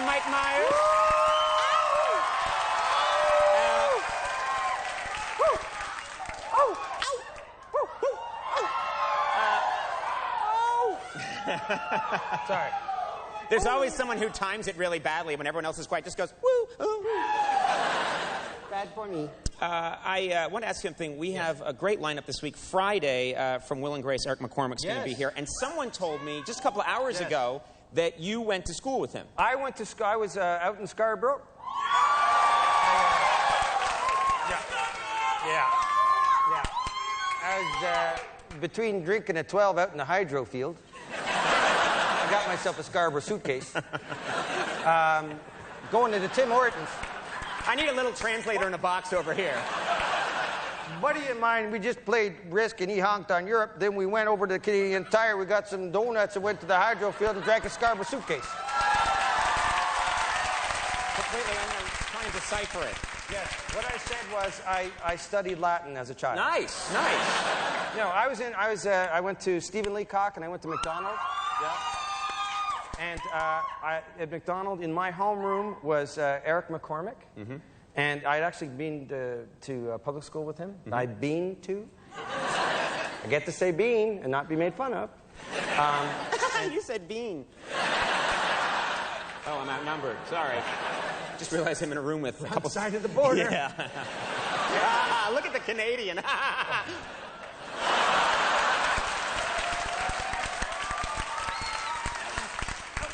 Mike Myers. Sorry. There's always someone who times it really badly when everyone else is quiet. Just goes, woo, ooh, woo. Bad for me. I want to ask you something. We have a great lineup this week. Friday, from Will and Grace, Eric McCormick's going to be here. And someone told me just a couple of hours ago that you went to school with him. I went to school. I was out in Scarborough. Yeah. I was between drinking at 12 out in the hydro field. I got myself a Scarborough suitcase. Going to the Tim Hortons. I need a little translator in a box over here. Buddy of mine, we just played Risk and he honked on Europe. Then we went over to the Canadian Tire. We got some donuts and went to the hydro field and drank a Scarborough suitcase. Completely, I'm trying to decipher it. Yes. What I said was I studied Latin as a child. Nice. You know, I went to Stephen Leacock and I went to McDonald. Yeah. And at McDonald, in my homeroom was Eric McCormick. Mm-hmm. And I'd actually been to public school with him. Mm-hmm. I'd been to. I get to say bean and not be made fun of. You said bean. Oh, I'm outnumbered. Sorry. Just realized I'm in a room with a couple... side of the border. Yeah. Look at the Canadian.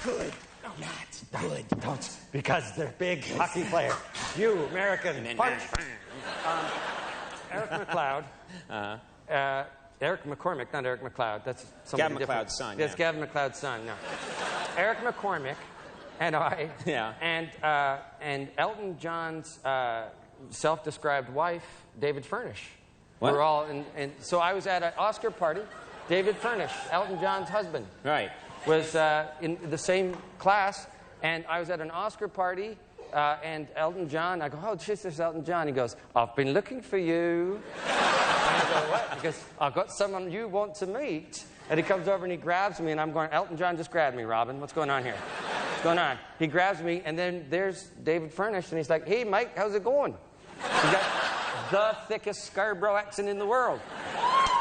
Good. Not good. Don't. Because they're big hockey player. You, American. Punch. Eric McLeod. Eric McCormick, not Eric McLeod. That's somebody Gavin different. McLeod's son. That's Gavin McLeod's son, no. Eric McCormick and I. Yeah. And Elton John's self-described wife, David Furnish. What? We're all so I was at an Oscar party. David Furnish, Elton John's husband. Right. Was in the same class, and I was at an Oscar party, and Elton John, I go, oh, shit, there's Elton John. He goes, I've been looking for you. And I go, what? He goes, I've got someone you want to meet. And he comes over and he grabs me, and I'm going, Elton John just grabbed me, Robin. What's going on here? What's going on? He grabs me, and then there's David Furnish, and he's like, hey, Mike, how's it going? He's got the thickest Scarborough accent in the world.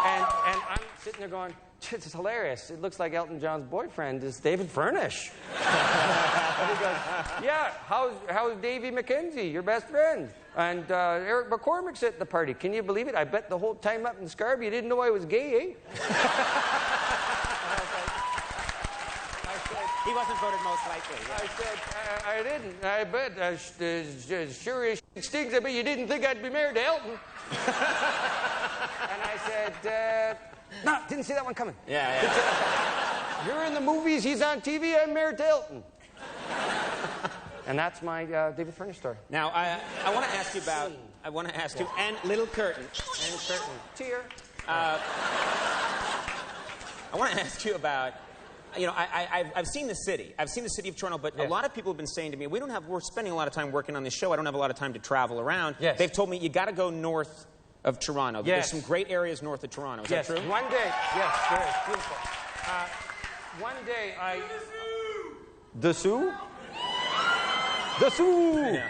And I'm sitting there going, it's hilarious. It looks like Elton John's boyfriend is David Furnish. And he goes, yeah, how's Davy McKenzie, your best friend? And Eric McCormick's at the party. Can you believe it? I bet the whole time up in Scarborough you didn't know I was gay, eh? He wasn't voted most likely. Yeah. I said, I didn't. I bet, sure as stings, I bet you didn't think I'd be married to Elton. And I said, no, didn't see that one coming. Yeah. You're in the movies, he's on TV, I'm married to Elton. And that's my David Furnish story. Now, I want to ask you about... I want to ask you... And Little Curtain. And Curtain. Tear. I want to ask you about... You know, I've seen the city. I've seen the city of Toronto, but a lot of people have been saying to me, we're spending a lot of time working on this show. I don't have a lot of time to travel around. Yes. They've told me you got to go north of Toronto. Yes. There's some great areas north of Toronto. Is that true? One day. Yes, there is. Beautiful. One day The Sioux? The Sioux! Yeah.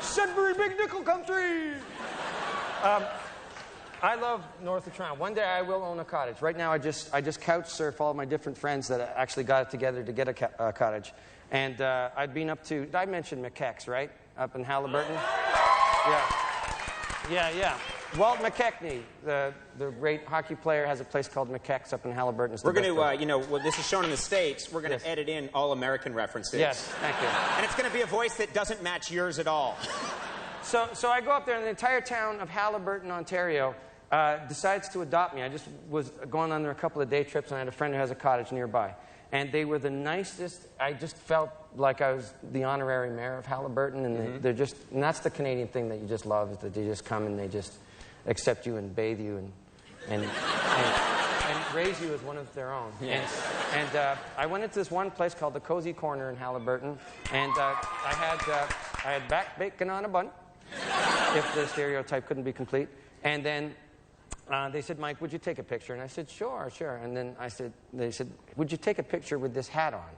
Sudbury Big Nickel Country! I love north of Toronto. One day I will own a cottage. Right now I just couch surf all my different friends that actually got it together to get a cottage. And I'd been up to, I mentioned McKeck's, right? Up in Halliburton. Yeah. Walt McKechnie, the great hockey player, has a place called McKeck's up in Halliburton. We're going to, well, this is shown in the States. We're going to edit in all American references. Yes, thank you. And it's going to be a voice that doesn't match yours at all. So I go up there, and the entire town of Halliburton, Ontario, decides to adopt me. I just was going on there a couple of day trips, and I had a friend who has a cottage nearby. And they were the nicest. I just felt like I was the honorary mayor of Halliburton, and they're just, and that's the Canadian thing that you just love, is that they just come and they just accept you and bathe you and raise you as one of their own. Yes. And I went into this one place called the Cozy Corner in Halliburton, and I had back bacon on a bun, if the stereotype couldn't be complete. And then they said, Mike, would you take a picture? And I said, sure. And then they said, would you take a picture with this hat on?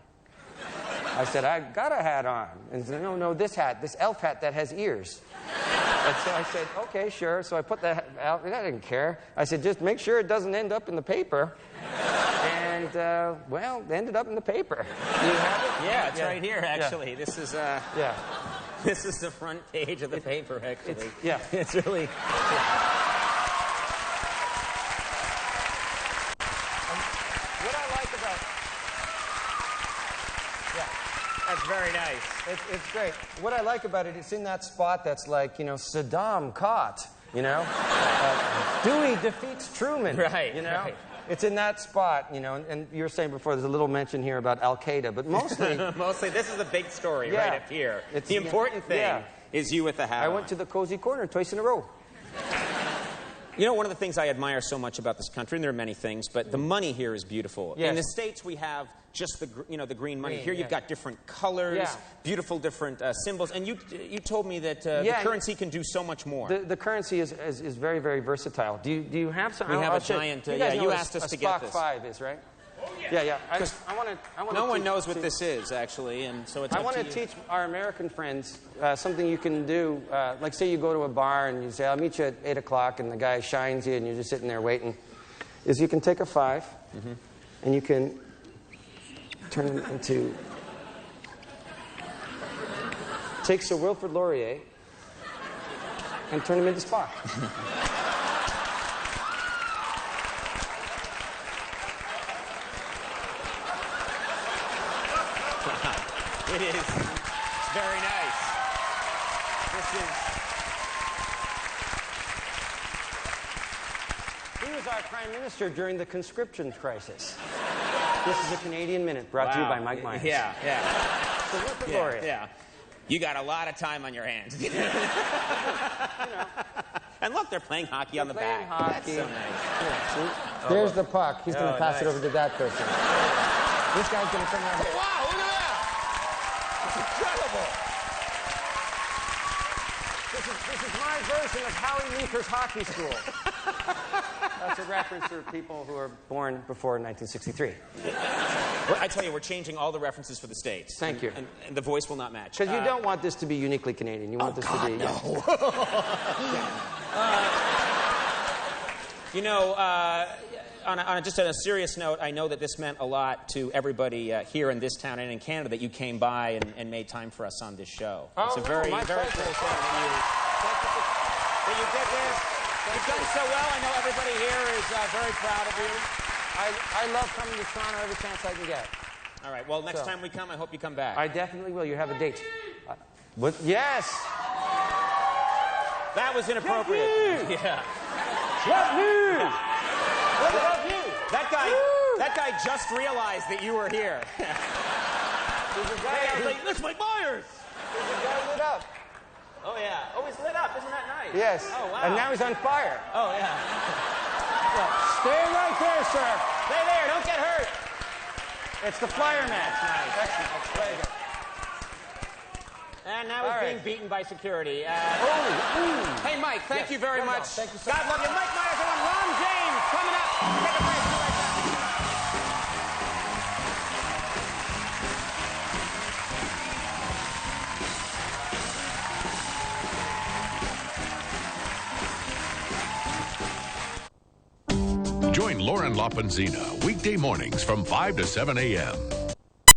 I said, I got a hat on. And he said, no, this hat, this elf hat that has ears. And so I said, okay, sure. So I put the hat out, and I didn't care. I said, just make sure it doesn't end up in the paper. And, well, it ended up in the paper. Do you have it? Yeah, it's right here, actually. Yeah. This is, yeah. This is the front page of the paper, actually. It's really... What I like about... That's very nice. It's great. What I like about it, it's in that spot that's like, Saddam caught, Dewey defeats Truman. Right, Right. It's in that spot, and you were saying before there's a little mention here about Al-Qaeda, but mostly... Mostly, this is the big story right up here. The important thing is you with the hat on. Went to the cozy corner twice in a row. One of the things I admire so much about this country, and there are many things, but the money here is beautiful. Yes. In the States, we have just the green money. Here you've got different colors, beautiful different symbols, and you told me that the currency can do so much more. The currency is very, very versatile. Do you have some? We have a giant. You asked us to get this. Spock 5 is, right? Yeah. I want to. No one knows what this is actually, and so it's. I want to teach our American friends something you can do. Like, say you go to a bar and you say, "I'll meet you at 8 o'clock," and the guy shines you, and you're just sitting there waiting. Is you can take a 5, and you can turn it into. Take Sir Wilfrid Laurier and turn him into Spock. It is very nice. He was our Prime Minister during the conscription crisis. This is a Canadian Minute brought to you by Mike Myers. Yeah. So Wilfrid Laurier. Yeah. You got a lot of time on your hands. And look, they're playing hockey on the back. That's so nice. There's the puck. He's going to pass it over to that person. This guy's going to turn around. Wow, look at that! It's incredible. This is my version of Howie Meeker's hockey school. That's a reference for people who are born before 1963. Well, I tell you, we're changing all the references for the States. Thank you. And the voice will not match. Because you don't want this to be uniquely Canadian. You want this to be... No. Just on a serious note, I know that this meant a lot to everybody here in this town and in Canada that you came by and made time for us on this show. It's a very, very cool thing that you did this. You've done so well. I know everybody here is very proud of you. I love coming to Toronto every chance I can get. All right. Well, next time we come, I hope you come back. I definitely will. You have a date. Yes. That was inappropriate. Yeah. Love you. Love you. That guy just realized that you were here. That's Mike Myers. There's a guy lit up. Oh, yeah. Oh, he's lit up. Isn't that nice? Yes. Oh, wow. And now he's on fire. Oh, yeah. Stay right there, sir. Stay there. Don't get hurt. It's the fireman. That's nice. Excellent. Very good. And now he's being beaten by security. Hey, Mike, thank you very much. Thank you so God love you. Mike Myers and Ron James coming up. Take a break. Be right back. Join Lauren Lopenzina weekday mornings from 5 to 7 a.m.